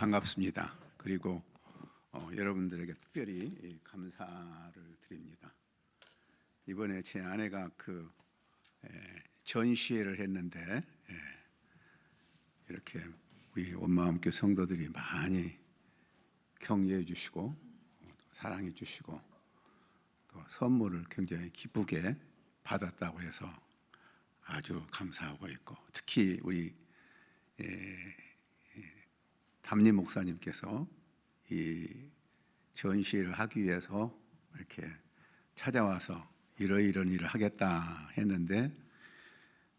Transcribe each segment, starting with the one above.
반갑습니다. 그리고 여러분들에게 특별히 감사를 드립니다. 이번에 제 아내가 전시회를 했는데 이렇게 우리 온마음교회 성도들이 많이 격려해 주시고 사랑해 주시고 또 선물을 굉장히 기쁘게 받았다고 해서 아주 감사하고 있고, 특히 우리 담임 목사님께서 이 전시회를 하기 위해서 이렇게 찾아와서 이런 일을 하겠다 했는데,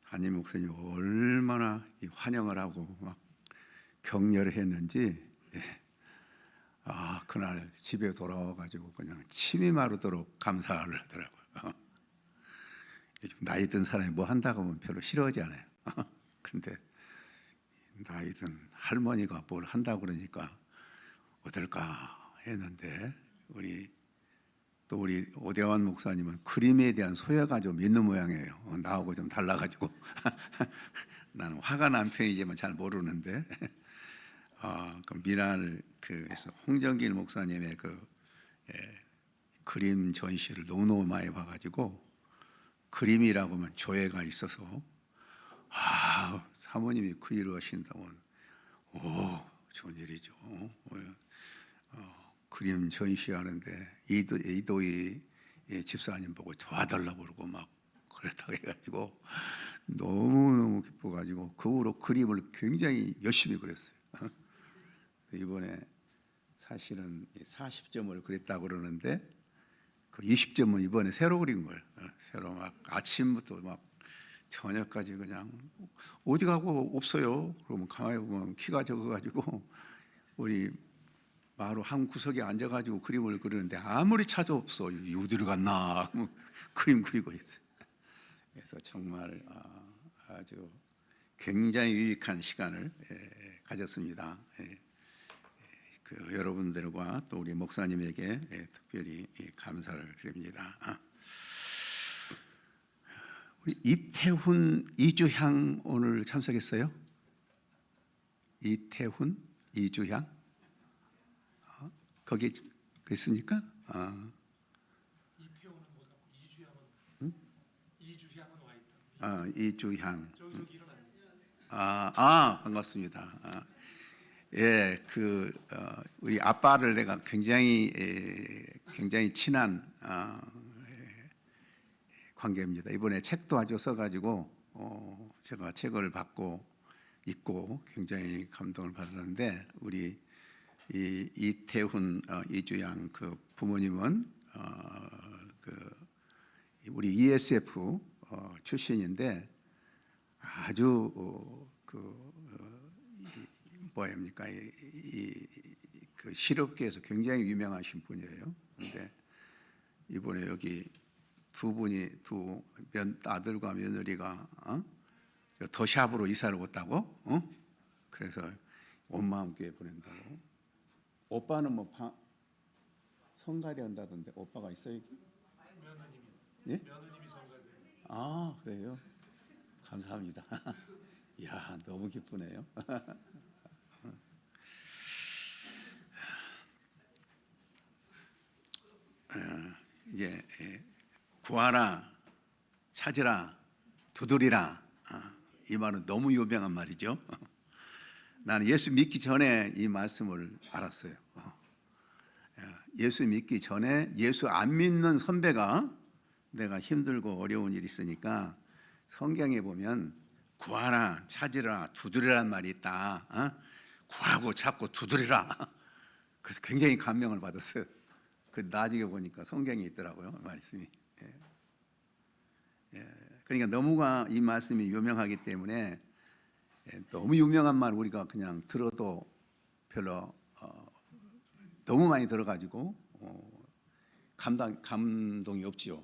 담임 목사님이 얼마나 환영을 하고 막 격려를 했는지, 그날 집에 돌아와가지고 그냥 침이 마르도록 감사를 하더라고요. 나이 든 사람이 뭐 한다고 하면 별로 싫어하지 않아요. 근데 나이 든 할머니가 뭘 한다고 그러니까 어떨까 했는데, 우리 오대환 목사님은 그림에 대한 소외가 좀 있는 모양이에요. 나하고 좀 달라가지고 나는 화가 난 편이지만 잘 모르는데 그 미랄 그래서 홍정길 목사님의 그림 전시를 너무너무 많이 봐가지고, 그림이라고 하면 조예가 있어서 사모님이 그 일을 하신다면 좋은 일이죠. 그림 전시하는데 이도희 집사님 보고 도와달라고 그러고 막 그랬다고 해가지고 너무너무 기뻐가지고 그 후로 그림을 굉장히 열심히 그렸어요. 이번에 사실은 40점을 그렸다고 그러는데 그 20점은 이번에 새로 그린 거예요. 새로 막 아침부터 막 저녁까지 그냥 어디 가고 없어요. 그러면 가만히 보면 키가 적어가지고 우리 마루 한 구석에 앉아가지고 그림을 그리는데 아무리 찾아 없어. 어디로 갔나 그림 그리고 있어요. 그래서 정말 아주 굉장히 유익한 시간을 가졌습니다. 여러분들과 또 우리 목사님에게 특별히 감사를 드립니다. 우리 이태훈, 이주향 오늘 참석했어요? 이태훈, 이주향? 거기 있습니까? 이태훈은 못 왔고 이주향은 이주향은 와 있다. 이주향. 저기 일어났네. 반갑습니다. 우리 아빠를 내가 굉장히 친한 관계입니다. 이번에 책도 아주 써가지고 제가 책을 받고 읽고 굉장히 감동을 받았는데, 우리 이태훈 이주양 그 부모님은 우리 ESF 출신인데 아주 뭐입니까? 그 실업계에서 굉장히 유명하신 분이에요. 그런데 이번에 여기 두 아들과 며느리가 더샵으로 이사를 왔다고? 그래서 온마음교회 보낸다고. 오빠는 성가대 한다던데 오빠가 있어요? 며느님이. 예? 며느님이 성가대. 그래요? 감사합니다. 이야, 너무 기쁘네요. 이제 구하라, 찾으라, 두드리라, 이 말은 너무 유명한 말이죠. 나는 예수 믿기 전에 이 말씀을 알았어요. 예수 믿기 전에 예수 안 믿는 선배가 내가 힘들고 어려운 일이 있으니까 성경에 보면 구하라, 찾으라, 두드리라는 말이 있다. 구하고 찾고 두드리라. 그래서 굉장히 감명을 받았어요. 나중에 보니까 성경에 있더라고요, 말씀이. 그러니까 너무가 이 말씀이 유명하기 때문에 너무 유명한 말 우리가 그냥 들어도 별로 너무 많이 들어가지고 감동이 없지요.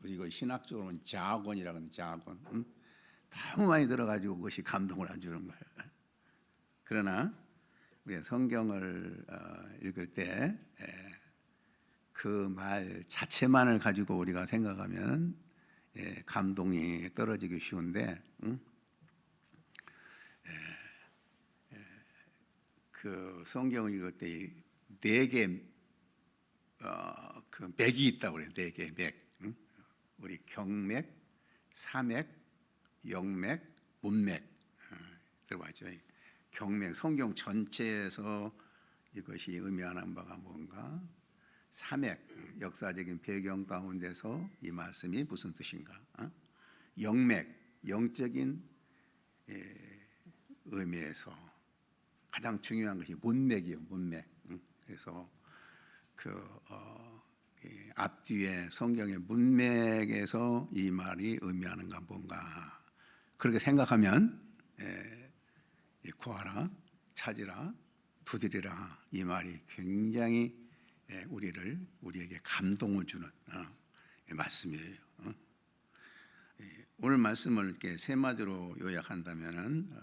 그리고 신학적으로는 자아권이라고 하는 자아권. 너무 많이 들어가지고 그것이 감동을 안 주는 거예요. 그러나 우리가 성경을 읽을 때 그 말 자체만을 가지고 우리가 생각하면 감동이 떨어지기 쉬운데, 그 성경을 읽을 때 네 개 그 맥이 있다고 그래요. 네 개 맥. 응? 우리 경맥, 사맥, 영맥, 문맥 들어봤죠? 경맥 성경 전체에서 이것이 의미하는 바가 뭔가? 사맥 역사적인 배경 가운데서 이 말씀이 무슨 뜻인가? 영맥 영적인 의미에서 가장 중요한 것이 문맥이요, 문맥. 그래서 이 앞뒤에 성경의 문맥에서 이 말이 의미하는가 뭔가 그렇게 생각하면 구하라, 찾으라, 두드리라 이 말이 굉장히 우리에게 감동을 주는 말씀이에요. 오늘 말씀을 이렇게 세 마디로 요약한다면은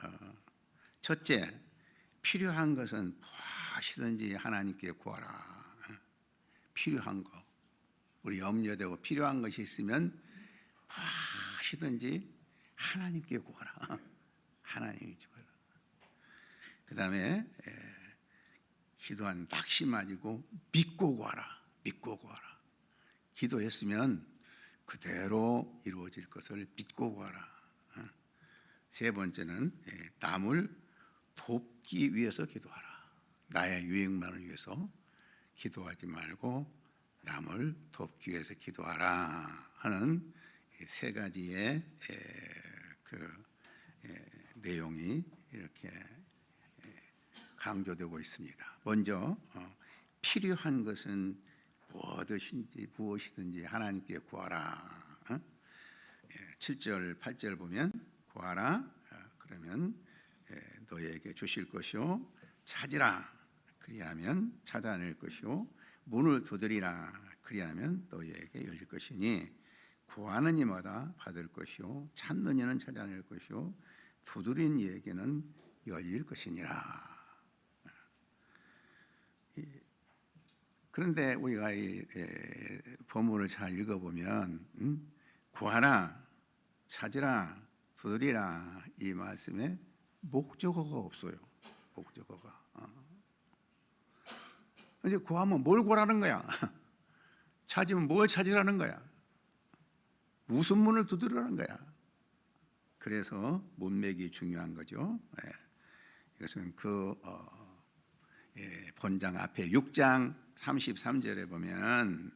첫째, 필요한 것은 무엇이든지 하나님께 구하라. 필요한 거, 우리 염려되고 필요한 것이 있으면 무엇이든지 하나님께 구하라. 하나님께 구하라. 그 다음에 기도한 낙심하지고 믿고 구하라. 믿고 구하라. 기도했으면 그대로 이루어질 것을 믿고 구하라. 세 번째는 남을 돕기 위해서 기도하라. 나의 유익만을 위해서 기도하지 말고 남을 돕기 위해서 기도하라 하는 세 가지의 내용이 이렇게 강조되고 있습니다. 먼저 필요한 것은 무엇이든지 하나님께 구하라. 7절 8절 보면 구하라 그러면 너에게 주실 것이요 찾으라 그리하면 찾아낼 것이요 문을 두드리라 그리하면 너에게 열릴 것이니 구하는 이마다 받을 것이요 찾는 이는 찾아낼 것이요 두드린 이에게는 열릴 것이니라. 그런데 우리가 이 본문을 잘 읽어보면 구하라, 찾으라, 두드리라 이 말씀에 목적어가 없어요. 목적어가. 이제 구하면 뭘 구하라는 거야? 찾으면 뭘 찾으라는 거야? 무슨 문을 두드리라는 거야? 그래서 문맥이 중요한 거죠. 이것은 본장 앞에 6장 33절에 보면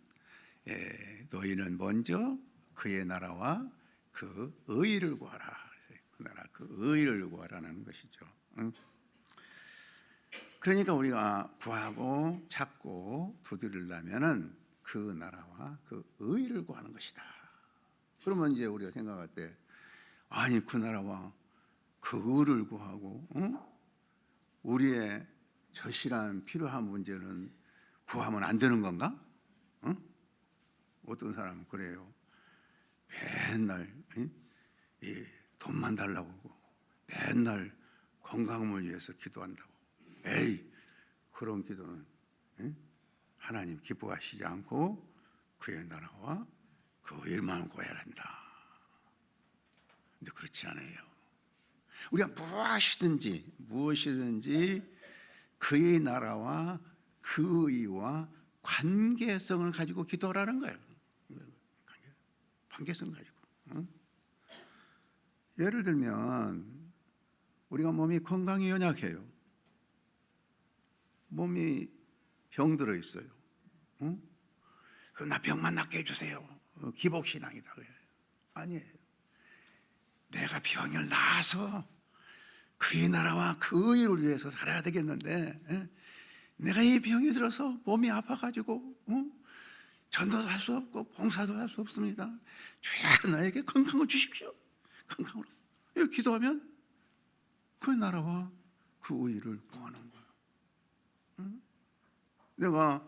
너희는 먼저 그의 나라와 그 의를 구하라. 그래서 그 나라 그 의를 구하라는 것이죠. 그러니까 우리가 구하고 찾고 두드리려면은 그 나라와 그 의를 구하는 것이다. 그러면 이제 우리가 생각할 때 아니 그 나라와 그 의를 구하고 우리의 절실한 필요한 문제는 구하면 안 되는 건가? 어떤 사람은 그래요. 맨날 돈만 달라고 하고 맨날 건강을 위해서 기도한다고. 에이 그런 기도는 하나님 기뻐하시지 않고 그의 나라와 그 일만 구해야 한다. 근데 그렇지 않아요. 우리가 무엇이든지 그의 나라와 그 의와 관계성을 가지고 기도하라는 거예요. 관계성 가지고. 예를 들면 우리가 몸이 건강이 연약해요. 몸이 병들어 있어요. 그럼 나 병만 낫게 해주세요. 기복신앙이다 그래요. 아니에요. 내가 병을 나아서 그의 나라와 그 의를 위해서 살아야 되겠는데 내가 이 병이 들어서 몸이 아파가지고 전도도 할 수 없고 봉사도 할 수 없습니다. 주여 나에게 건강을 주십시오. 건강으로 이렇게 기도하면 그 나라와 그 의를 구하는 거예요. 내가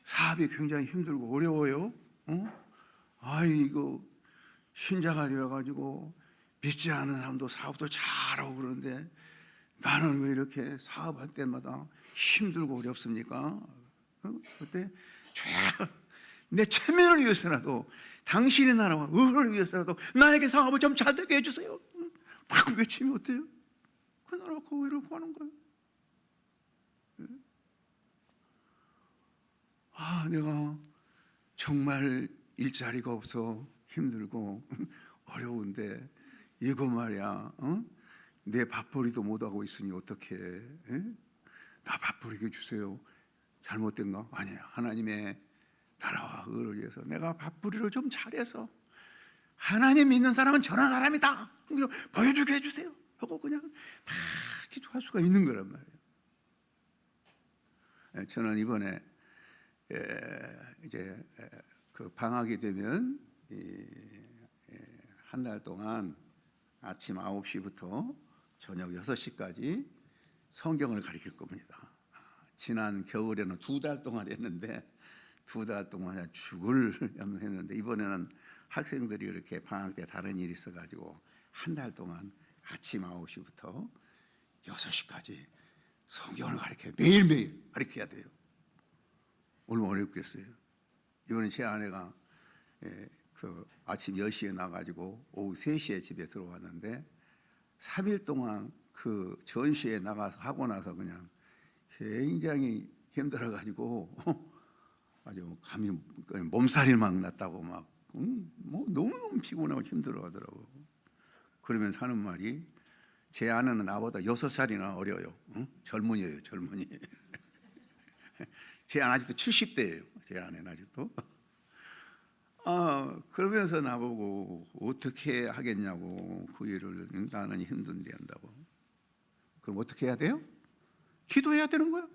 사업이 굉장히 힘들고 어려워요. 이거 신자가 되어가지고 믿지 않은 사람도 사업도 잘하고 그러는데 나는 왜 이렇게 사업할 때마다 힘들고 어렵습니까? 그때 내 체면을 위해서라도 당신의 나라와 의를 위해서라도 나에게 사업을 좀 잘 되게 해주세요. 막 외치면 어때요? 그 나라와 그 의를 구하는 거예요. 내가 정말 일자리가 없어 힘들고 어려운데 이거 말이야, 내 밥벌이도 못하고 있으니 어떻게 나 밥벌이게 해주세요. 잘못된가? 아니야. 하나님의 나라와 의를 위해서 내가 밥벌이를 좀 잘해서 하나님 믿는 사람은 저런 사람이다 보여주게 해주세요 하고 그냥 막 기도할 수가 있는 거란 말이에요. 저는 이번에 이제 그 방학이 되면 한 달 동안 아침 9시부터 저녁 6시까지 성경을 가르칠 겁니다. 지난 겨울에는 2달 동안 했는데 2달 동안 죽을 염려했는데 이번에는 학생들이 이렇게 방학 때 다른 일이 있어가지고 한 달 동안 아침 9시부터 6시까지 성경을 가르쳐요. 매일매일 가르쳐야 돼요. 얼마나 어렵겠어요. 이번에 제 아내가 그 아침 10시에 나가지고 오후 3시에 집에 들어왔는데 3일 동안 그 전시에 나가서 하고 나서 그냥 굉장히 힘들어가지고 아주 감이 몸살이 막 났다고 막 뭐 너무너무 피곤하고 힘들어하더라고. 그러면서 하는 말이 제 아내는 나보다 6살이나 어려요. 젊은이에요, 젊은이. 제 아내 아직도 70대예요. 제 아내는 아직도. 그러면서 나보고 어떻게 하겠냐고 그 일을 나는 힘든데 한다고. 그럼 어떻게 해야 돼요? 기도해야 되는 거야.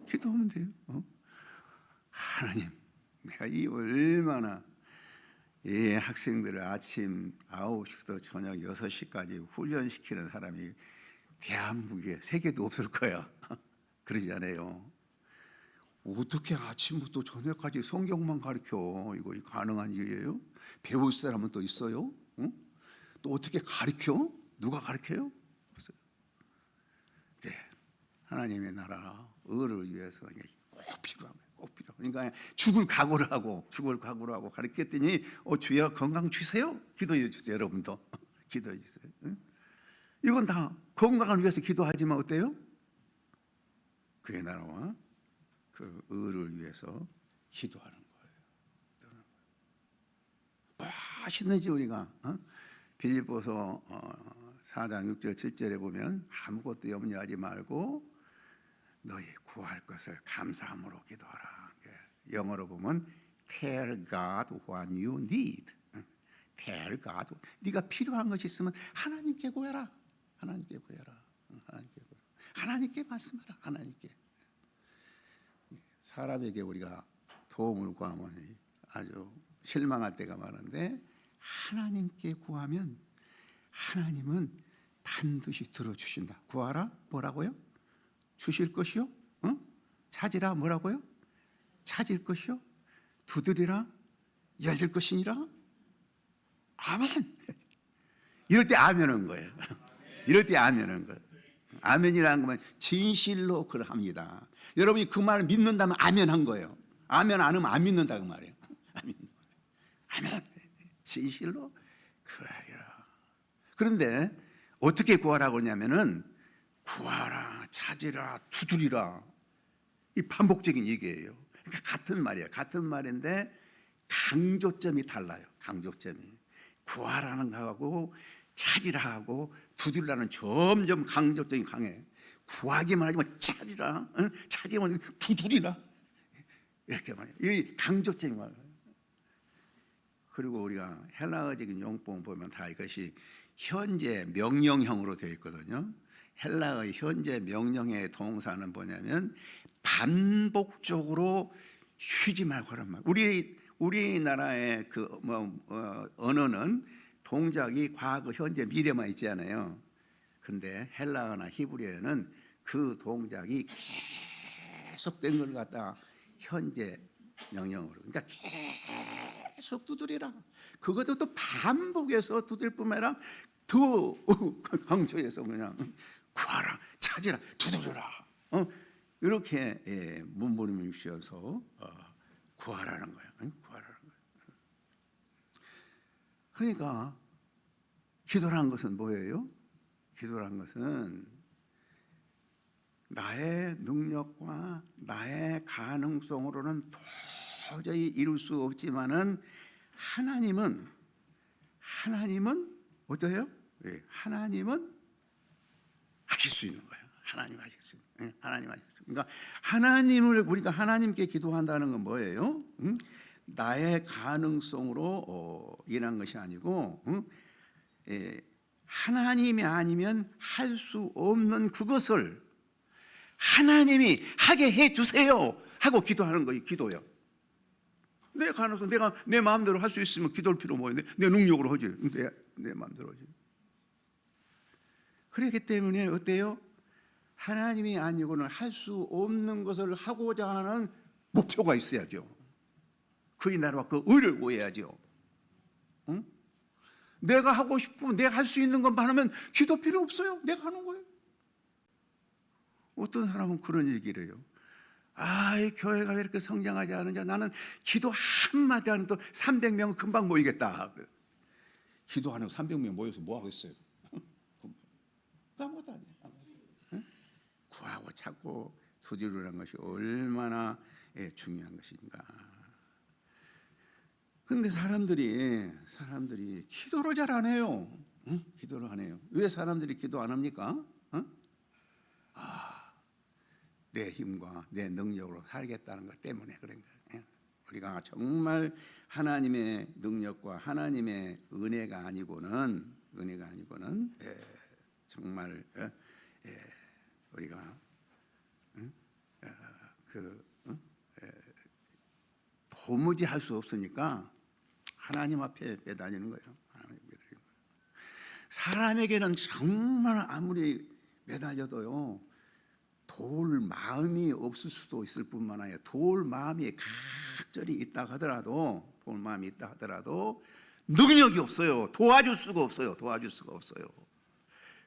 기도하면 돼요. 하나님, 내가 이 얼마나 이 학생들을 아침 9시부터 저녁 6시까지 훈련시키는 사람이 대한민국에 세계도 없을 거야. 그러지 않아요. 어떻게 아침부터 저녁까지 성경만 가르쳐? 이거 가능한 일이에요? 배울 사람은 또 있어요? 또 어떻게 가르쳐? 누가 가르쳐요? 없어요. 네, 하나님의 나라 의를 위해서 꼭 필요합니다. 꼭 필요. 그러니까 죽을 각오를 하고 가르쳤더니 주여 건강 주세요. 기도해 주세요, 여러분도 기도해 주세요. 이건 다 건강을 위해서 기도하지만 어때요? 그의 나라와 그 의를 위해서 기도하는 거예요. 무엇이든지 우리가 빌립보서 4장 6절 7절에 보면 아무것도 염려하지 말고 너희 구할 것을 감사함으로 기도하라. 영어로 보면 Tell God what you need. Tell God. 네가 필요한 것이 있으면 하나님께 구해라. 하나님께 구해라. 하나님께 구해라. 하나님께 말씀하라. 하나님께. 사람에게 우리가 도움을 구하면 아주 실망할 때가 많은데 하나님께 구하면 하나님은 반드시 들어주신다. 구하라 뭐라고요? 주실 것이요? 찾으라 뭐라고요? 찾을 것이요? 두드리라 열릴 것이니라. 아멘. 이럴 때 아멘은 거예요. 이럴 때 아멘은 거예요. 아멘이라는 건 진실로 그러합니다. 여러분이 그 말을 믿는다면 아멘한 거예요. 아멘 안 하면 안 믿는다 그 말이에요. 아멘. 진실로 그러리라. 그런데 어떻게 구하라고 하냐면은 구하라, 찾으라, 두드리라. 이 반복적인 얘기예요. 그러니까 같은 말이에요. 같은 말인데 강조점이 달라요. 강조점이. 구하라는 거하고 찾으라 하고 두드리라는 점점 강조점이 강해. 구하기만 하지 마. 찾으라. 찾으면 두드리라. 이렇게 말해요. 이 강조점이 많아요. 그리고 우리가 헬라어적인 용법 보면 다 이것이 현재 명령형으로 되어 있거든요. 헬라의 현재 명령의 동사는 뭐냐면 반복적으로 쉬지 말고 하란 말. 우리나라의 언어는 동작이 과거, 현재, 미래만 있잖아요. 근데 헬라어나 히브리어는 그 동작이 계속된 걸 갖다 현재 명령으로. 그러니까 계속 두드리라. 그것도 또 반복해서 두드릴 뿐만 아니라 더 강조해서 그냥 구하라, 찾으라, 두드려라. 이렇게 문보림을 주셔서 구하라는 거예요. 구하라는 거예요. 그러니까 기도라는 것은 뭐예요? 기도라는 것은 나의 능력과 나의 가능성으로는 도저히 이룰 수 없지만은 하나님은 어때요? 예, 하나님은 하실 수 있는 거예요. 하나님 하실 수 있는. 예, 하나님 하실 수. 그러니까 하나님을 우리가 하나님께 기도한다는 건 뭐예요? 나의 가능성으로 일한 것이 아니고, 예, 하나님이 아니면 할 수 없는 그것을 하나님이 하게 해 주세요 하고 기도하는 거예요. 기도요. 내 가능성, 내가 내 마음대로 할 수 있으면 기도할 필요 뭐예요? 내 능력으로 하지. 내 마음대로 하지. 그렇기 때문에 어때요? 하나님이 아니고는 할 수 없는 것을 하고자 하는 목표가 있어야죠. 그의 나라와 그 의를 구해야죠. 응? 내가 하고 싶으면 내가 할 수 있는 것만 하면 기도 필요 없어요. 내가 하는 거예요. 어떤 사람은 그런 얘기를 해요. 이 교회가 왜 이렇게 성장하지 않느냐. 나는 기도 한마디 하는 또 300명 금방 모이겠다. 기도하는 300명 모여서 뭐 하겠어요? 아무것도 아니에요. 응? 구하고 찾고 두드리는 것이 얼마나 중요한 것인가. 근데 사람들이 기도를 잘 안 해요. 응? 기도를 안 해요. 왜 사람들이 기도 안 합니까? 응? 내 힘과 내 능력으로 살겠다는 것 때문에 그런 거예요. 우리가 정말 하나님의 능력과 하나님의 은혜가 아니고는 정말 우리가 도무지 할 수 없으니까 하나님 앞에 매달리는 거예요. 하나님 앞에 매달리는 거예요. 사람에게는 정말 아무리 매달려도요, 도울 마음이 없을 수도 있을 뿐만 아니라 도울 마음이 각절히 있다 하더라도 능력이 없어요. 도와줄 수가 없어요.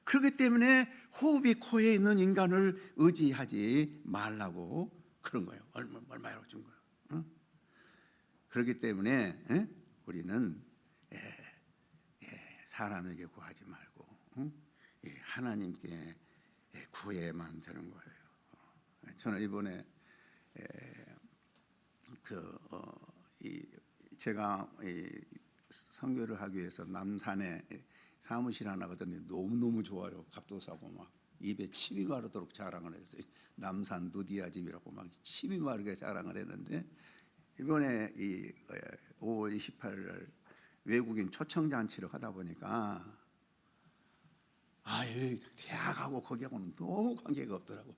그렇기 때문에 호흡이 코에 있는 인간을 의지하지 말라고 그런 거예요. 얼마나 준 거예요. 응? 그렇기 때문에 우리는 사람에게 구하지 말고 하나님께 구해만 되는 거예요. 저는 이번에 제가 선교를 하기 위해서 남산에 사무실 하나 가더니 너무너무 좋아요. 값도 싸고 막 입에 침이 마르도록 자랑을 했어요. 남산 누디아 집이라고 막 침이 마르게 자랑을 했는데, 이번에 5월 28일 날 외국인 초청 잔치를 하다 보니까 대학하고 거기하고는 너무 관계가 없더라고요.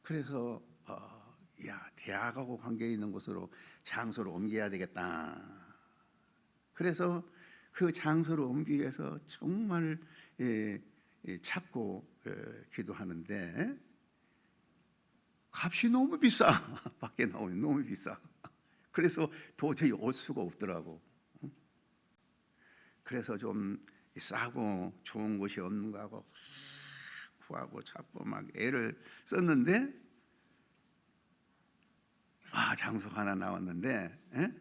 그래서 대학하고 관계 있는 곳으로 장소를 옮겨야 되겠다. 그래서 그 장소를 옮기기 위해서 정말 찾고 기도하는데 값이 너무 비싸. 밖에 나오면 너무 비싸. 그래서 도저히 올 수가 없더라고. 그래서 좀 싸고 좋은 곳이 없는가 하고 구하고 찾고 막 애를 썼는데, 장소가 하나 나왔는데,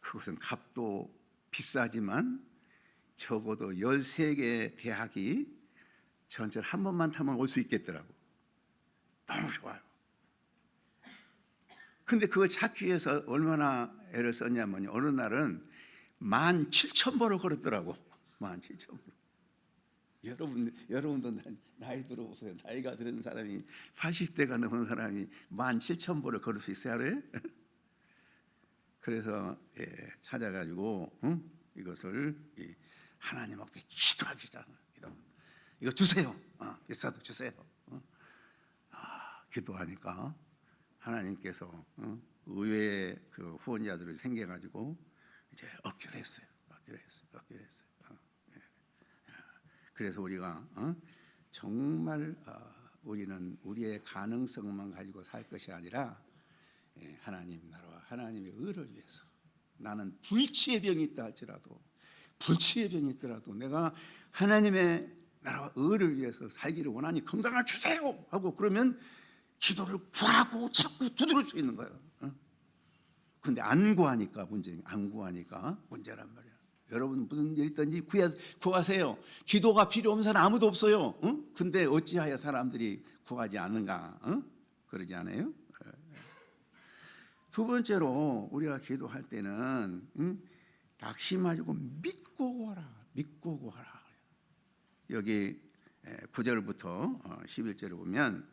그것은 값도 비싸지만 적어도 13개 대학이 전철 한 번만 타면 올 수 있겠더라고. 너무 좋아요. 근데 그걸 찾기 위해서 얼마나 애를 썼냐면, 어느 날은 17,000번을 걸었더라고. 17,000번. 여러분도 나이 들어보세요. 나이가 들은 사람이 80대가 넘은 사람이 17,000번을 걸을 수 있어야 해? 그래서 찾아가지고 이것을 하나님 앞에 기도하기자. 이거 주세요. 비싸도 주세요. 기도하니까 하나님께서 의외의 그 후원자들이 생겨가지고 이제 얻기로 했어요. 그래서 우리가 정말 우리는 우리의 가능성만 가지고 살 것이 아니라 하나님 나라와 하나님의 의를 위해서, 나는 불치의 병이 있다 할지라도, 불치의 병이 있더라도 내가 하나님의 나라와 의를 위해서 살기를 원하니 건강을 주세요 하고 그러면 기도를 구하고 찾고 두드릴 수 있는 거예요. 근데 안 구하니까 문제란 말이야. 여러분 무슨 일 있든지 구하세요. 기도가 필요 없는 사람 아무도 없어요. 응? 근데 어찌하여 사람들이 구하지 않는가? 응? 그러지 않아요? 두 번째로 우리가 기도할 때는 낙심하고 믿고 구하라. 믿고 구하라. 여기 9절부터 11절을 보면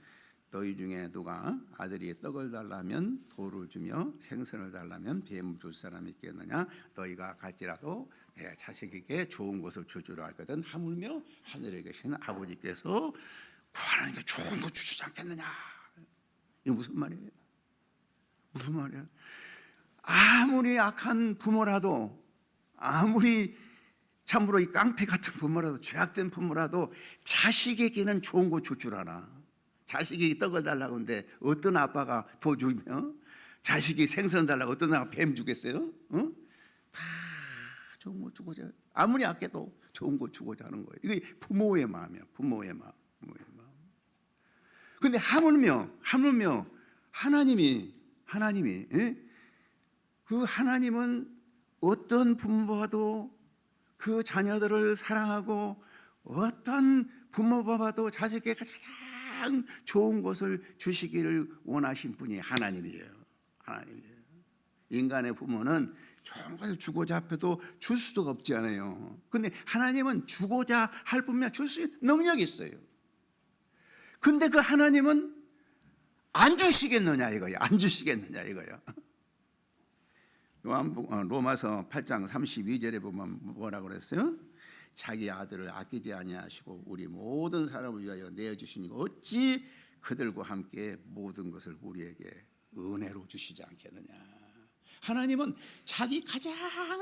너희 중에 누가 아들이 떡을 달라면 돌을 주며 생선을 달라면 뱀을 줄 사람이 있겠느냐. 너희가 갈지라도 자식에게 좋은 것을 줄 줄 알거든 하물며 하늘에 계신 아버지께서 구하라니까 좋은 것 주시지 않겠느냐. 이게 무슨 말이에요? 무슨 말이에요? 아무리 악한 부모라도, 아무리 참으로 이 깡패 같은 부모라도, 죄악된 부모라도 자식에게는 좋은 거 줄 줄 알아. 자식이 떡을 달라고 하는데 어떤 아빠가 더 주며, 자식이 생선 달라고 어떤 아빠가 뱀 주겠어요? 응? 다 좋은 거 주고자, 아무리 악해도 좋은 거 주고자 하는 거예요. 이게 부모의 마음이야. 부모의 마음. 근데 하물며 하나님이 그 하나님은 어떤 부모와도 그 자녀들을 사랑하고 어떤 부모봐도 자식에게 가장 좋은 것을 주시기를 원하신 분이 하나님이에요. 인간의 부모는 좋은 것을 주고자 합해도 줄 수도 없지 않아요. 근데 하나님은 주고자 할 뿐만 줄 수 있는 능력이 있어요. 근데 그 하나님은 안 주시겠느냐 이거예요. 안 주시겠느냐 이거예요. 로마서 8장 32절에 보면 뭐라고 그랬어요? 자기 아들을 아끼지 아니하시고 우리 모든 사람을 위하여 내어주시니 어찌 그들과 함께 모든 것을 우리에게 은혜로 주시지 않겠느냐. 하나님은 자기 가장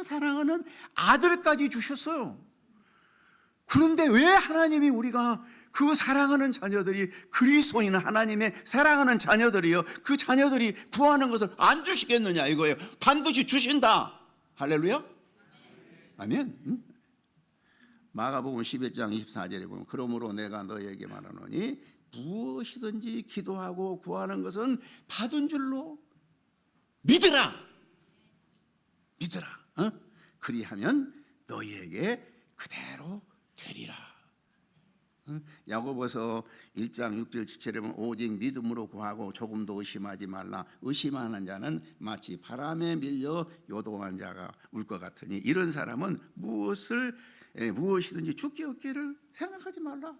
사랑하는 아들까지 주셨어요. 그런데 왜 하나님이 우리가 그 사랑하는 자녀들이 그리스도인 하나님의 사랑하는 자녀들이요, 그 자녀들이 구하는 것을 안 주시겠느냐 이거예요. 반드시 주신다. 할렐루야. 아멘. 마가복음 11장 24절에 보면 그러므로 내가 너희에게 말하노니 무엇이든지 기도하고 구하는 것은 받은 줄로 믿으라. 그리하면 너희에게 그대로 되리라. 야고보서 1장 6절 7절에 보면 오직 믿음으로 구하고 조금도 의심하지 말라. 의심하는 자는 마치 바람에 밀려 요동한 자가 울 것 같으니 이런 사람은 무엇이든지 죽기 없기를 생각하지 말라.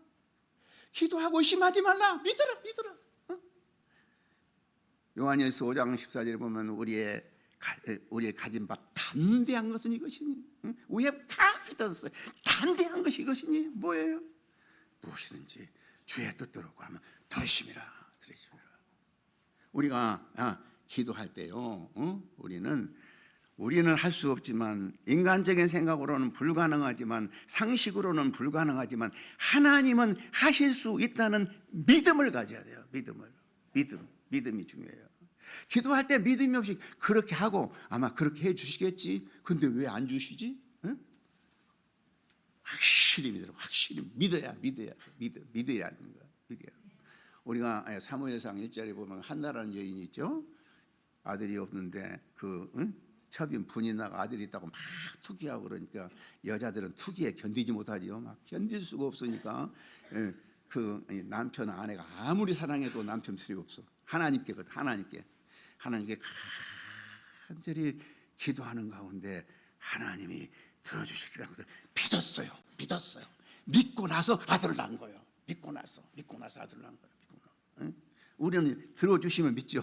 기도하고 의심하지 말라. 믿으라. 요한일서 5장 14절에 보면 우리의 가진 바 담대한 것은 이것이니, We have confidence. 담대한 것이 이것이니 뭐예요? 무엇이든지 주의 뜻대로 구하면 들으심이라. 우리가 기도할 때요, 우리는 할 수 없지만, 인간적인 생각으로는 불가능하지만, 상식으로는 불가능하지만 하나님은 하실 수 있다는 믿음을 가져야 돼요. 믿음이 중요해요. 기도할 때 믿음이 없이 그렇게 하고 아마 그렇게 해 주시겠지. 근데 왜 안 주시지? 응? 확실히 믿어야 하는 거야. 우리가 사무엘상 1절에 보면 한나라는 여인이 있죠. 아들이 없는데 첩인 분이나가 아들이 있다고 막 투기하고 그러니까 여자들은 투기에 견디지 못하지요. 막 견딜 수가 없으니까 그 남편 아내가 아무리 사랑해도 남편 소리가 없어. 하나님께 간절히 기도하는 가운데 하나님이 들어주시리라는 것을 믿었어요. 믿고 나서 아들을 낳은 거예요. 믿고 나서 아들을 낳은 거예요. 우리는 들어주시면 믿죠.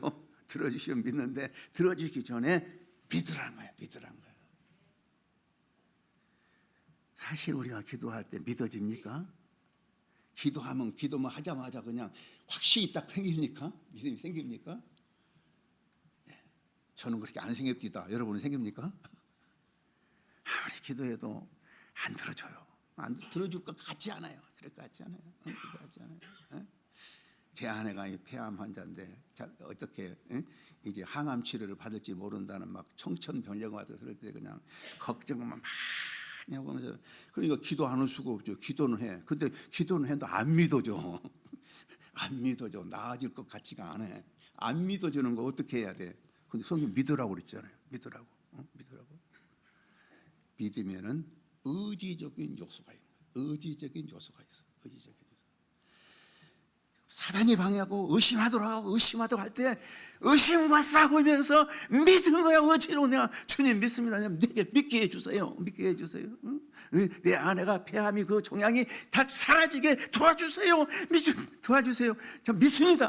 들어주시면 믿는데 들어주기 전에 믿으라는 거예요. 사실 우리가 기도할 때 믿어집니까? 기도만 하자마자 그냥 확신이 딱 생깁니까? 믿음이 생깁니까? 저는 그렇게 안 생깁니다. 여러분은 생깁니까? 아무리 기도해도 안 들어줘요. 안 들어줄 것 같지 않아요. 제 아내가 폐암 환자인데 어떻게 이제 항암 치료를 받을지 모른다는 막 청천벽력 같은 그럴 때 그냥 걱정만 많이 하고 하면서, 그러니까 기도하는 수가 없죠. 기도는 해. 근데 기도는 해도 안 믿어져. 나아질 것 같지가 않아. 안 믿어주는 거 어떻게 해야 돼? 근데 성경 믿으라고 그랬잖아요. 믿으라고. 믿음에는 의지적인 요소가 있는 거예요. 의지적인 요소가 있어. 의지적인 요소. 사단이 방해하고 의심하도록 할 때 의심과 싸우면서 믿은 거야. 어찌로 내가 주님 믿습니다. 내게 믿게 해주세요. 믿게 해주세요. 응? 내 아내가 폐암이 그 종양이 다 사라지게 도와주세요. 도와주세요. 저 믿습니다.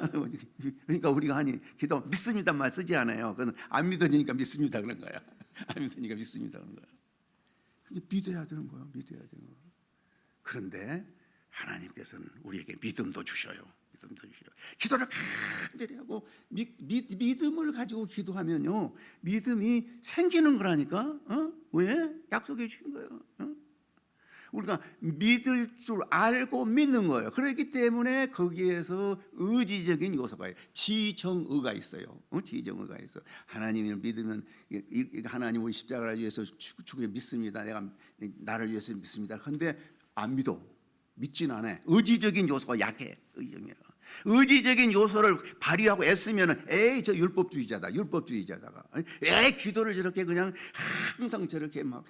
그러니까 우리가 기도 믿습니다만 쓰지 않아요. 그건 안 믿어지니까 믿습니다 그런 거야. 안 믿으니까 믿습니다 그런 거야. 근데 믿어야 되는 거야. 믿어야 되는 거야. 그런데 하나님께서는 우리에게 믿음도 주셔요. 믿음도 주셔요. 기도를 간절히 하고 믿음을 가지고 기도하면요, 믿음이 생기는 거라니까. 왜? 약속해 주신 거예요. 우리가 믿을 줄 알고 믿는 거예요. 그렇기 때문에 거기에서 의지적인 요소가 있어요. 지정의가 있어요. 지정의가 있어. 하나님을 믿으면 하나님 우리 십자가를 위해서 죽게 믿습니다. 내가 나를 위해서 믿습니다. 그런데 안 믿어. 믿진 않아. 의지적인 요소가 약해. 의지적인 요소를 발휘하고 애쓰면은 에이 저 율법주의자다가 에이 기도를 저렇게 그냥 항상 저렇게 막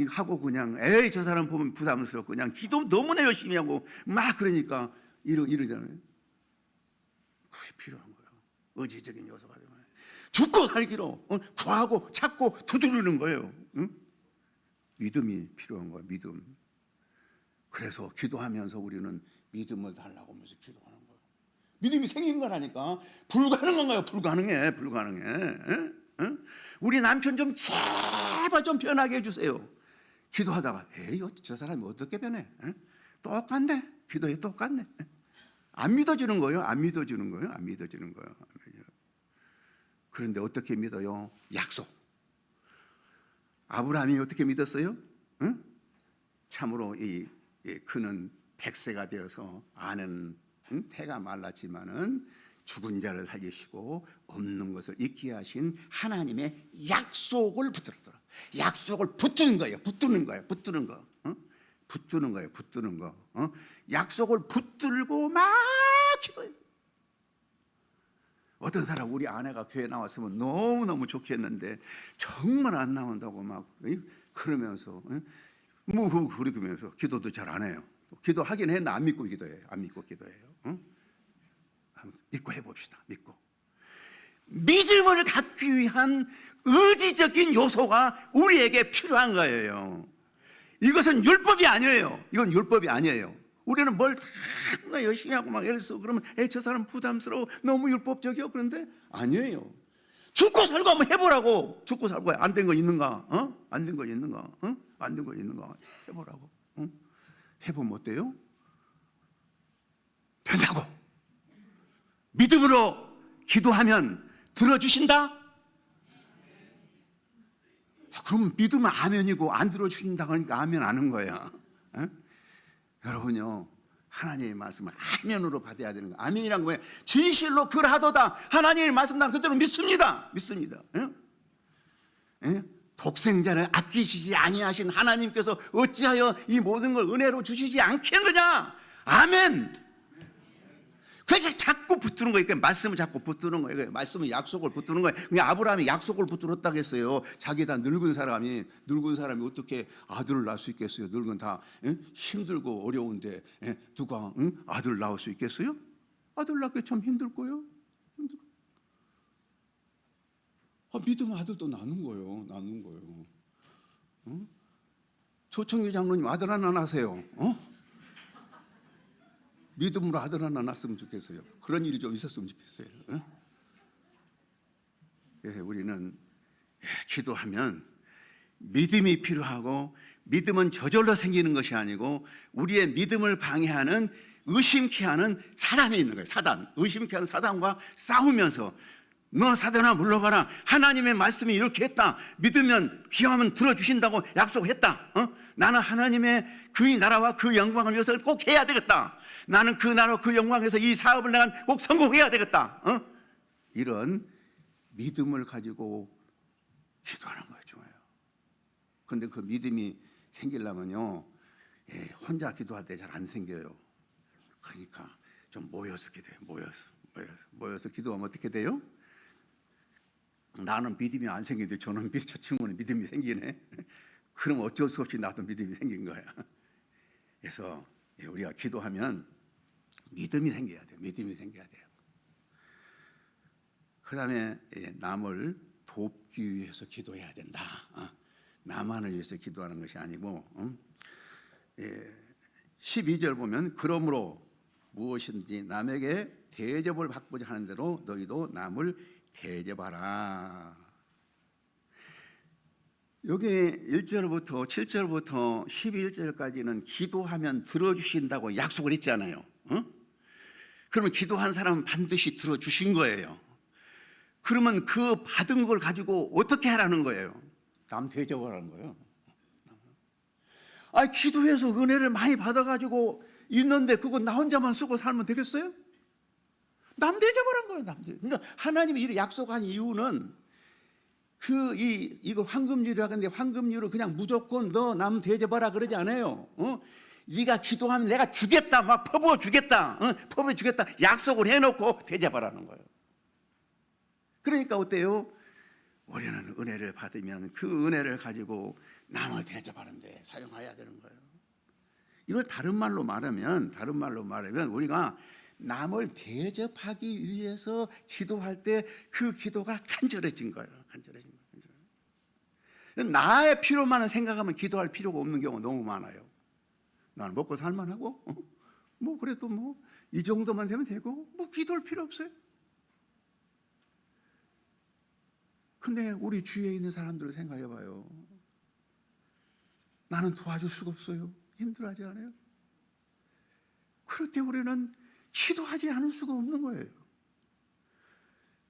하고 그냥 에이 저 사람 보면 부담스럽고 그냥 기도 너무나 열심히 하고 막 그러니까 이러잖아요. 그게 필요한 거예요. 의지적인 요소가 필요해요. 죽고 살기로 구하고 찾고 두드리는 거예요. 믿음이 필요한 거예요. 믿음. 그래서 기도하면서 우리는 믿음을 달라고 하면서 기도하는 거예요. 믿음이 생긴 거라니까. 불가능한 거예요. 불가능해. 우리 남편 좀 제발 좀 변하게 해주세요. 기도하다가 에이 저 사람이 어떻게 변해? 똑같네. 기도에 똑같네. 안 믿어지는 거예요. 안 믿어지는 거예요. 그런데 어떻게 믿어요? 약속. 아브라함이 어떻게 믿었어요? 참으로 그는 100세가 되어서 아는 태가 말랐지만은 죽은 자를 살리시고 없는 것을 있게 하신 하나님의 약속을 붙들었더라. 약속을 붙드는 거예요. 붙드는 거. 약속을 붙들고 막 기도해요. 어떤 사람 우리 아내가 교회 나왔으면 너무너무 좋겠는데 정말 안 나온다고 막 그러면서 그러면서 기도도 잘 안 해요. 기도하긴 했는데 안 믿고 기도해요. 믿고 해봅시다. 믿음을 갖기 위한 의지적인 요소가 우리에게 필요한 거예요. 이것은 율법이 아니에요. 이건 율법이 아니에요. 우리는 뭘 다 열심히 하고 막 이래서 그러면 저 사람 부담스러워. 너무 율법적이요. 그런데 아니에요. 죽고 살고 한번 해보라고. 죽고 살고 안 된 거 있는가? 안 된 거 있는가? 해보라고. 해보면 어때요? 된다고. 믿음으로 기도하면 들어주신다? 그러면 믿으면 아멘이고 안 들어주신다 그러니까 아멘 하는 거야. 여러분요, 하나님의 말씀을 아멘으로 받아야 되는 거예요. 아멘이란 거예요. 진실로 그러하도다. 하나님의 말씀 나는 그대로 믿습니다. 독생자를 아끼시지 아니하신 하나님께서 어찌하여 이 모든 걸 은혜로 주시지 않겠느냐. 아멘. 그래서 자꾸 붙드는 거예요. 말씀을 자꾸 붙드는 거예요. 말씀은 약속을 붙드는 거예요. 아브라함이 약속을 붙들었다고 했어요. 자기 다 늙은 사람이 어떻게 아들을 낳을 수 있겠어요? 늙은 다 힘들고 어려운데 누가 아들 낳을 수 있겠어요? 아들 낳기 참 힘들 거예요. 믿으면 아들도 낳는 거예요. 조청규 장로님 아들 하나 낳으세요. 믿음으로 아들 하나 낳았으면 좋겠어요. 그런 일이 좀 있었으면 좋겠어요. 우리는 기도하면 믿음이 필요하고, 믿음은 저절로 생기는 것이 아니고 우리의 믿음을 방해하는 의심케 하는 사단이 있는 거예요. 의심케 하는 사단과 싸우면서 너 사단아 물러가라. 하나님의 말씀이 이렇게 했다. 믿으면 기도하면 들어주신다고 약속했다. 나는 하나님의 그 나라와 그 영광을 위해서 꼭 해야 되겠다. 나는 그 나라 그 영광에서 이 사업을 내가 꼭 성공해야 되겠다. 이런 믿음을 가지고 기도하는 거예요. 좋아요. 그런데 그 믿음이 생기려면요, 혼자 기도할 때 잘 안 생겨요. 그러니까 좀 모여서 기도해요. 모여서 기도하면 어떻게 돼요? 나는 믿음이 안 생기는데 저 친구는 믿음이 생기네. 그럼 어쩔 수 없이 나도 믿음이 생긴 거야. 그래서 우리가 기도하면 믿음이 생겨야 돼요. 믿음이 생겨야 돼요. 그 다음에 남을 돕기 위해서 기도해야 된다. 나만을 위해서 기도하는 것이 아니고 12절 보면 그러므로 무엇인지 남에게 대접을 받고자 하는 대로 너희도 남을 대접하라. 여기 1절부터 7절부터 11절까지는 기도하면 들어주신다고 약속을 했잖아요. 그러면 기도한 사람은 반드시 들어주신 거예요. 그러면 그 받은 걸 가지고 어떻게 하라는 거예요? 남 대접하라는 거예요. 기도해서 은혜를 많이 받아가지고 있는데 그거 나 혼자만 쓰고 살면 되겠어요? 남 대접하라는 거예요. 남 대접. 그러니까 하나님이 이렇게 약속한 이유는 이거 황금률이라고 하는데 황금률을 그냥 무조건 너 남 대접하라 그러지 않아요. 네가 기도하면 내가 주겠다, 막 퍼부어 주겠다, 퍼부어 주겠다 약속을 해놓고 대접하라는 거예요. 그러니까 어때요? 우리는 은혜를 받으면 그 은혜를 가지고 남을 대접하는데 사용해야 되는 거예요. 이걸 다른 말로 말하면 우리가 남을 대접하기 위해서 기도할 때 그 기도가 간절해진 거예요. 간절해진 거예요. 나의 필요만을 생각하면 기도할 필요가 없는 경우가 너무 많아요. 나는 먹고 살만하고 그래도 이 정도만 되면 되고 기도할 필요 없어요. 근데 우리 주위에 있는 사람들을 생각해 봐요. 나는 도와줄 수가 없어요. 힘들어하지 않아요? 그럴 때 우리는 기도하지 않을 수가 없는 거예요.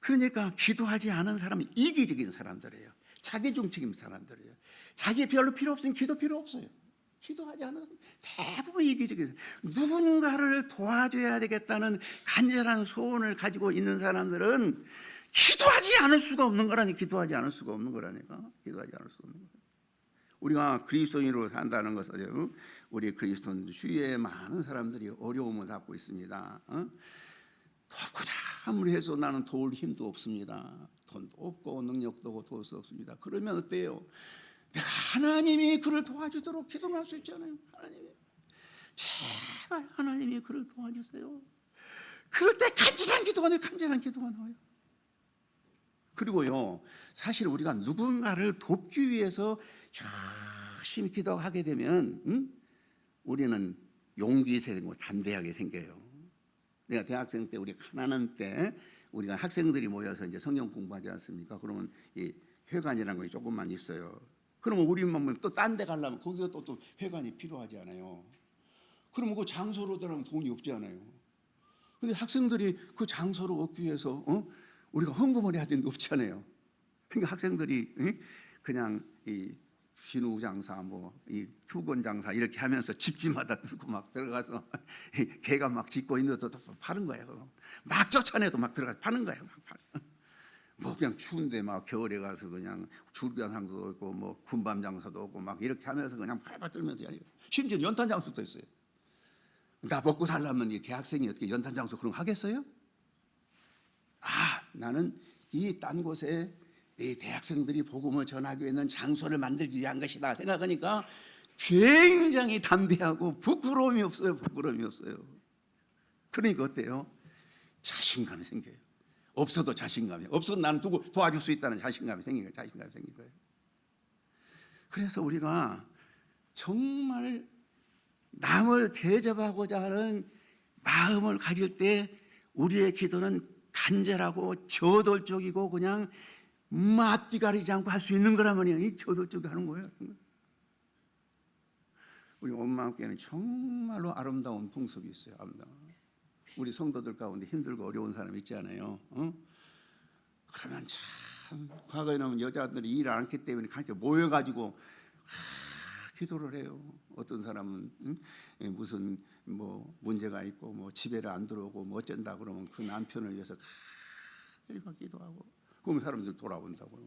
그러니까 기도하지 않은 사람은 이기적인 사람들이에요. 자기중심인 사람들이에요. 자기 별로 필요 없으면 기도 필요 없어요. 기도하지 않은 사람 대부분 이기적인 사람. 누군가를 도와줘야 되겠다는 간절한 소원을 가지고 있는 사람들은 기도하지 않을 수가 없는 거라니까. 기도하지 않을 수가 없는 거라니까. 우리가 그리스도인으로 산다는 것은 우리 그리스도인 주위에 많은 사람들이 어려움을 갖고 있습니다. 돕고자 아무리 해서 나는 도울 힘도 없습니다. 돈도 없고 능력도 없고 도울 수 없습니다. 그러면 어때요? 내가 하나님이 그를 도와주도록 기도를 할 수 있잖아요. 하나님이 제발 하나님이 그를 도와주세요. 그럴 때 간절한 기도가 나와요. 그리고요, 사실 우리가 누군가를 돕기 위해서 열심히 기도하게 되면 우리는 용기 생기고 담대하게 생겨요. 내가 대학생 때, 우리 가난한 때 우리가 학생들이 모여서 이제 성경 공부하지 않습니까? 그러면 이 회관이라는 것이 조금만 있어요. 그러면 우리만 또 딴 데 가려면 거기서 또 회관이 필요하지 않아요. 그러면 그 장소로 들어가면 돈이 없지 않아요. 근데 학생들이 그 장소를 얻기 위해서 우리가 헌금을 해야 되는데 없잖아요. 그러니까 학생들이 그냥 이 비누 장사, 이 수건 장사 이렇게 하면서 집집마다 들고 막 들어가서 개가 막 짖고 있는 데도 파는 거예요. 막 쫓아내도 막 들어가서 파는 거예요. 그냥 추운데 막 겨울에 가서 그냥 줄병 장사도 있고 군밤 장사도 없고 막 이렇게 하면서 그냥 팔팔 떨면서 해요. 심지어 연탄 장수도 있어요. 나 먹고 살려면 이 대학생이 어떻게 연탄 장수 그런 거 하겠어요? 나는 이 딴 곳에 이 대학생들이 복음을 전하기 위한 장소를 만들기 위한 것이다 생각하니까 굉장히 담대하고 부끄러움이 없어요. 그러니까 어때요? 자신감이 생겨요. 없어도 자신감이. 없어도 나는 누구 도와줄 수 있다는 자신감이 생긴 거예요. 그래서 우리가 정말 남을 대접하고자 하는 마음을 가질 때 우리의 기도는 간절하고 저돌적이고 그냥 앞뒤 가리지 않고 할 수 있는 거라면요. 이 저돌적이 하는 거예요. 우리 엄마교회는 정말로 아름다운 풍습이 있어요. 우리 성도들 가운데 힘들고 어려운 사람 있지 않아요? 그러면 참 과거에는 여자들이 일 안 했기 때문에 같이 모여가지고 기도를 해요. 어떤 사람은 무슨 문제가 있고 집에를 안 들어오고 어쩐다 그러면 그 남편을 위해서 막 기도하고 그러면 사람들 돌아온다고요.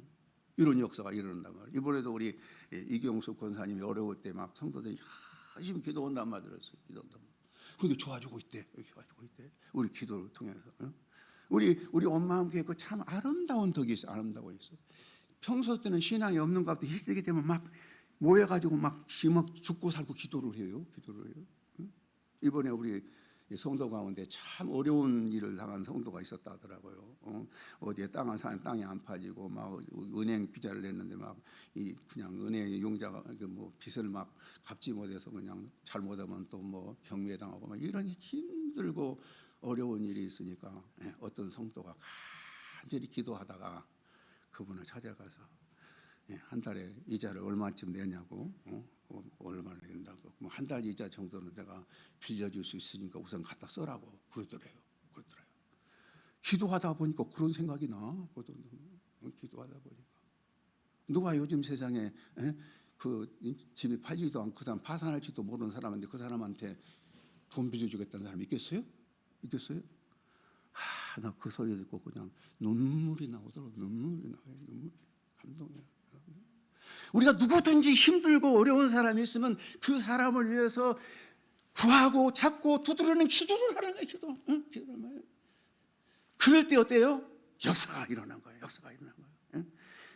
이런 역사가 일어난단 말이에요. 이번에도 우리 이경수 권사님이 어려울 때 막 성도들이 열심히 기도한단 말 들었어요. 근데 좋아지고 있대. 우리 기도를 통해서. 우리 엄마 함께 그 참 아름다운 덕이 있어요. 평소 때는 신앙이 없는 것 같아 힘들기 때문에 막 모여가지고 막 죽고 살고 기도를 해요. 응? 이번에 우리 성도 가운데 참 어려운 일을 당한 성도가 있었다 하더라고요. 어디에 땅을 사는 땅이 안 파지고 막 은행 비자를 냈는데 막 그냥 은행의 용자가 뭐 빚을 막 갚지 못해서 그냥 잘못하면 또 뭐 경매당하고 막 이런 힘들고 어려운 일이 있으니까 어떤 성도가 간절히 기도하다가 그분을 찾아가서 한 달에 이자를 얼마쯤 내냐고, 얼마나 된다고, 뭐 한 달 이자 정도는 내가 빌려줄 수 있으니까 우선 갖다 써라고 그러더래요. 기도하다 보니까 그런 생각이 나. 기도하다 보니까 누가 요즘 세상에 그 집이 팔지도 않고 그 사람 파산할지도 모르는 사람인데 그 사람한테 돈 빌려주겠다는 사람이 있겠어요? 나 그 소리 듣고 그냥 눈물이 나오더라고. 눈물이 감동이야. 우리가 누구든지 힘들고 어려운 사람이 있으면 그 사람을 위해서 구하고 찾고 두드리는 기도를 하는 거예요. 기도를 하는 거예요. 그럴 때 어때요? 역사가 일어난 거예요.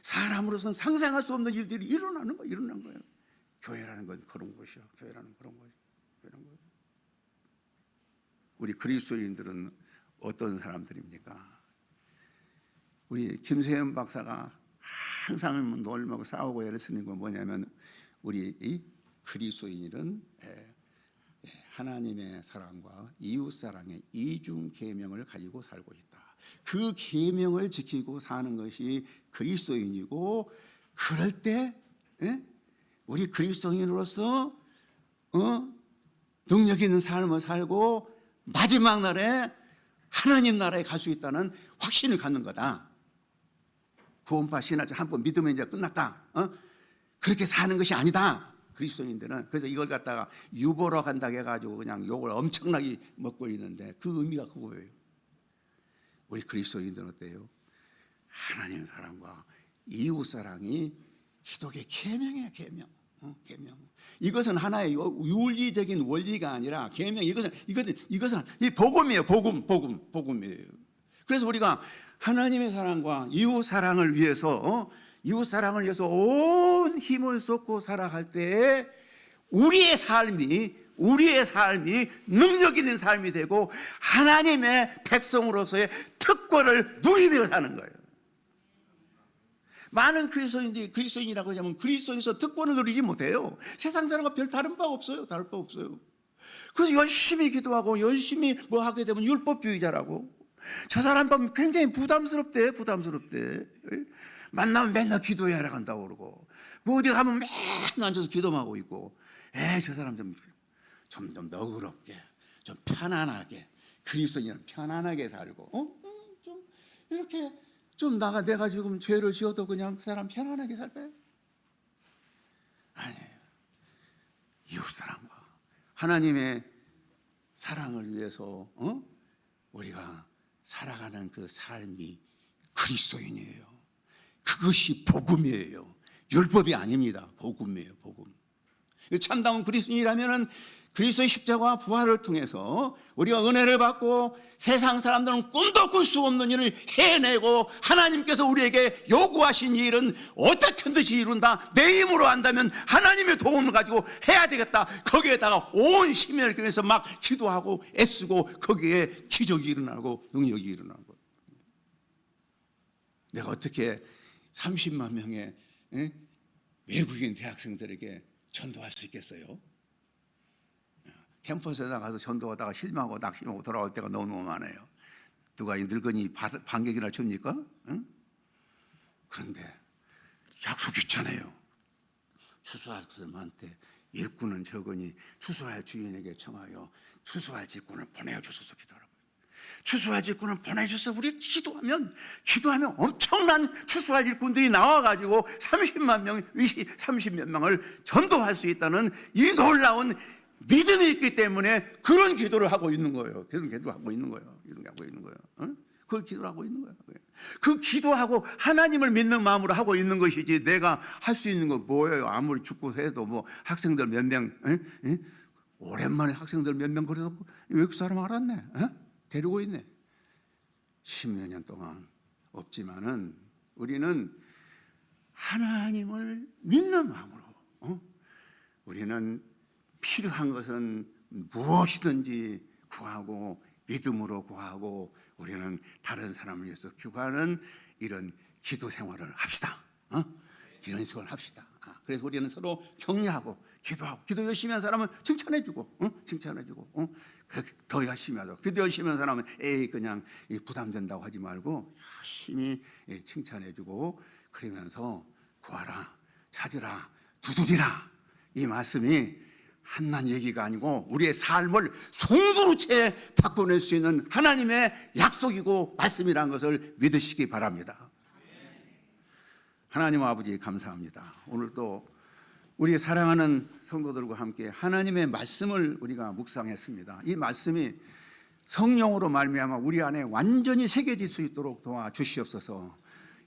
사람으로서는 상상할 수 없는 일들이 일어나는 거예요. 교회라는 건 그런 것이요. 우리 그리스도인들은 어떤 사람들입니까? 우리 김세현 박사가 항상 놀면서 싸우고 애를 쓰는 건 뭐냐면 우리 이 그리스도인은 하나님의 사랑과 이웃 사랑의 이중 계명을 가지고 살고 있다. 그 계명을 지키고 사는 것이 그리스도인이고, 그럴 때 우리 그리스도인으로서 능력 있는 삶을 살고 마지막 날에 하나님 나라에 갈 수 있다는 확신을 갖는 거다. 구원파 신화처럼 한 번 믿으면 이제 끝났다. 그렇게 사는 것이 아니다. 그리스도인들은. 그래서 이걸 갖다가 유보로 간다고 해가지고 그냥 욕을 엄청나게 먹고 있는데 그 의미가 그거예요. 우리 그리스도인들은 어때요? 하나님의 사랑과 이웃 사랑이 기독의 계명이에요. 계명. 이것은 하나의 윤리적인 원리가 아니라 계명. 이것은 이 복음이에요. 복음이에요. 그래서 우리가 하나님의 사랑과 이웃 사랑을 위해서 온 힘을 쏟고 살아갈 때 우리의 삶이 능력 있는 삶이 되고 하나님의 백성으로서의 특권을 누리며 사는 거예요. 많은 그리스도인들이 그리스도인이라고 하자면 그리스도인에서 특권을 누리지 못해요. 세상 사람과 별 다른 바 없어요. 그래서 열심히 기도하고 열심히 뭐 하게 되면 율법주의자라고. 저 사람 보면 굉장히 부담스럽대. 만나면 맨날 기도해야 한다고 그러고, 뭐 어디 가면 맨날 앉아서 기도만 하고 있고. 저 사람 좀 너그럽게, 좀 편안하게, 그리스도인은 편안하게 살고, 좀 이렇게 좀 내가 지금 죄를 지어도 그냥 그 사람 편안하게 살까요? 아니에요. 이웃 사랑과 하나님의 사랑을 위해서 우리가 살아가는 그 삶이 그리스도인이에요. 그것이 복음이에요. 율법이 아닙니다. 복음이에요. 참다운 그리스도인이라면은 그리스도의 십자가와 부활을 통해서 우리가 은혜를 받고 세상 사람들은 꿈도 꿀 수 없는 일을 해내고 하나님께서 우리에게 요구하신 일은 어떻게든지 이룬다. 내 힘으로 한다면 하나님의 도움을 가지고 해야 되겠다. 거기에다가 온 심혈을 기울여서 막 기도하고 애쓰고 거기에 기적이 일어나고 능력이 일어나고. 내가 어떻게 30만 명의 외국인 대학생들에게 전도할 수 있겠어요? 캠퍼스에 나가서 전도하다가 실망하고 낙심하고 돌아올 때가 너무 많아요. 누가 이 늙은이 반격이나 줍니까? 그런데 약속이 있잖아요. 추수할 사람한테 일꾼은 적으니 추수할 주인에게 청하여 추수할 직분을 보내주소서 기도하라고. 추수할 직분을 보내주셔서 우리 기도하면 엄청난 추수할 일꾼들이 나와가지고 30만 명, 30몇 명을 전도할 수 있다는 이 놀라운 믿음이 있기 때문에 그런 기도를 하고 있는 거예요. 그걸 기도를 하고 있는 거예요. 그 기도하고 하나님을 믿는 마음으로 하고 있는 것이지 내가 할 수 있는 건 뭐예요? 아무리 죽고 해도 뭐 학생들 몇 명, 오랜만에 학생들 몇 명 그래도 외국 사람 알았네. 데리고 있네. 10여 년 동안 없지만은 우리는 하나님을 믿는 마음으로 우리는 필요한 것은 무엇이든지 구하고 믿음으로 구하고 우리는 다른 사람을 위해서 기도하는 이런 기도 생활을 합시다. 이런 생활을 합시다. 그래서 우리는 서로 격려하고 기도하고, 기도 열심히 한 사람은 칭찬해주고, 칭찬해주고, 더 열심히 하도록. 기도 열심히 한 사람은 그냥 부담된다고 하지 말고 열심히 칭찬해주고, 그러면서 구하라, 찾으라, 두드리라. 이 말씀이 한낱 얘기가 아니고 우리의 삶을 송두리째 바꿔낼 수 있는 하나님의 약속이고 말씀이라는 것을 믿으시기 바랍니다. 하나님 아버지 감사합니다. 오늘도 우리 사랑하는 성도들과 함께 하나님의 말씀을 우리가 묵상했습니다. 이 말씀이 성령으로 말미암아 우리 안에 완전히 새겨질 수 있도록 도와주시옵소서.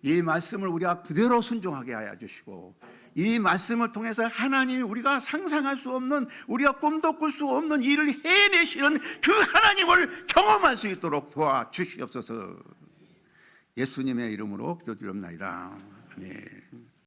이 말씀을 우리가 그대로 순종하게 하여 주시고, 이 말씀을 통해서 하나님이 우리가 상상할 수 없는, 우리가 꿈도 꿀 수 없는 일을 해내시는 그 하나님을 경험할 수 있도록 도와주시옵소서. 예수님의 이름으로 기도드립니다. 아멘.